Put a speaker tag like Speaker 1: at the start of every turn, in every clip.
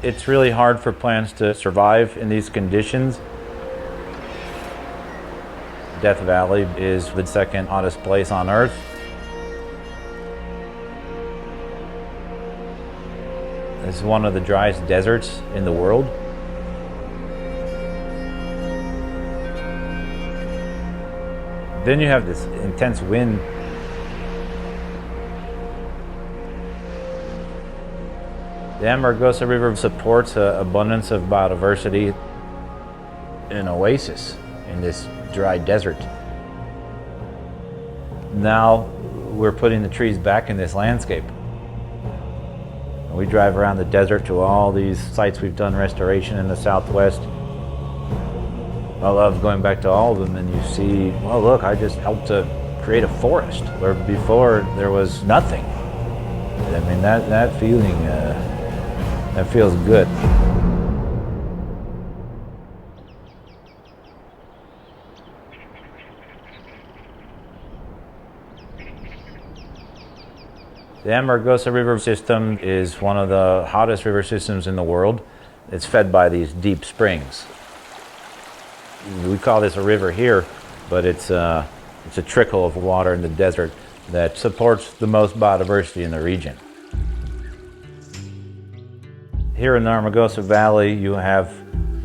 Speaker 1: It's really hard for plants to survive in these conditions. Death Valley is the second hottest place on Earth. This is one of the driest deserts in the world. Then you have this intense wind. The Amargosa River supports an abundance of biodiversity, an oasis in this dry desert. Now we're putting the trees back in this landscape. We drive around the desert to all these sites we've done restoration in the Southwest. I love going back to all of them, and you see, well, look, I just helped to create a forest where before there was nothing. I mean, that feeling, that feels good. The Amargosa River system is one of the hottest river systems in the world. It's fed by these deep springs. We call this a river here, but it's a trickle of water in the desert that supports the most biodiversity in the region. Here in the Amargosa Valley, you have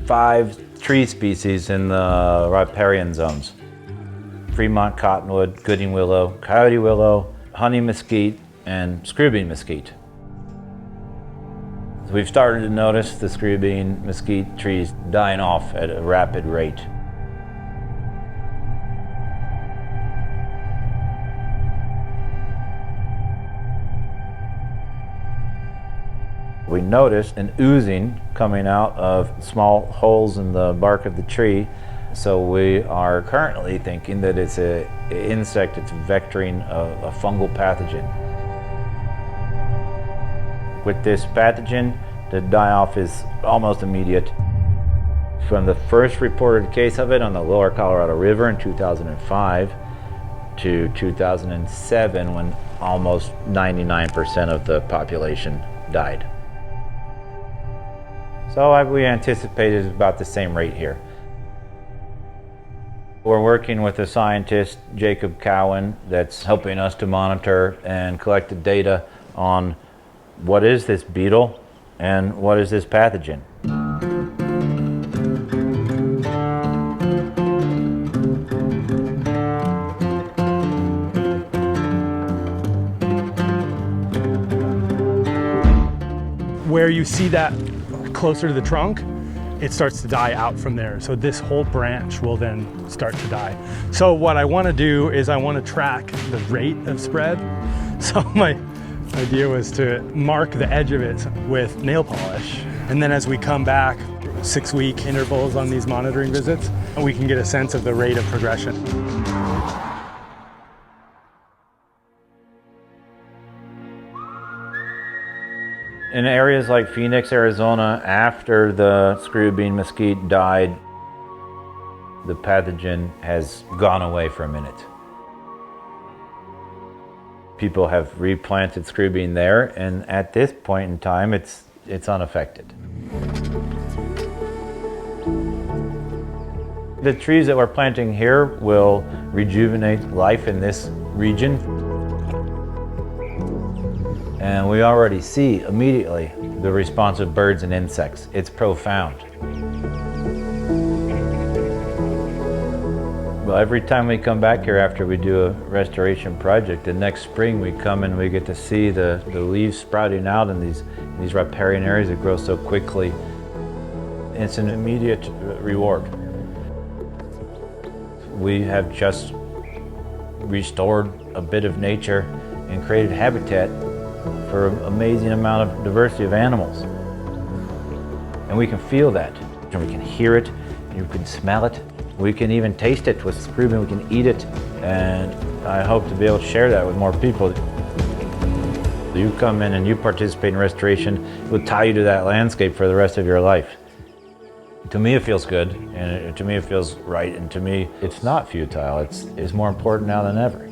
Speaker 1: 5 tree species in the riparian zones: Fremont cottonwood, Gooding willow, coyote willow, honey mesquite, and Screwbean mesquite. So we've started to notice the Screwbean mesquite trees dying off at a rapid rate. We noticed an oozing coming out of small holes in the bark of the tree. So we are currently thinking that it's an insect that's vectoring a fungal pathogen. With this pathogen, the die-off is almost immediate. From the first reported case of it on the lower Colorado River in 2005 to 2007, when almost 99% of the population died. So we anticipated about the same rate here. We're working with a scientist, Jacob Cowan, that's helping us to monitor and collect the data on what is this beetle and what is this pathogen.
Speaker 2: Where you see that closer to the trunk, it starts to die out from there. So this whole branch will then start to die. So what I want to do is I want to track the rate of spread. So my idea was to mark the edge of it with nail polish. And then as we come back, 6-week intervals on these monitoring visits, we can get a sense of the rate of progression.
Speaker 1: In areas like Phoenix, Arizona, after the Screwbean mesquite died, the pathogen has gone away for a minute. People have replanted Screwbean there, and at this point in time, it's unaffected. The trees that we're planting here will rejuvenate life in this region. And we already see immediately the response of birds and insects. It's profound. Well, every time we come back here after we do a restoration project, the next spring we come and we get to see the leaves sprouting out in these riparian areas that grow so quickly. It's an immediate reward. We have just restored a bit of nature and created habitat for an amazing amount of diversity of animals. And we can feel that, and we can hear it, and you can smell it. We can even taste it with Screwbean, we can eat it, and I hope to be able to share that with more people. You come in and you participate in restoration, it will tie you to that landscape for the rest of your life. To me it feels good, and to me it feels right, and to me it's not futile, it's more important now than ever.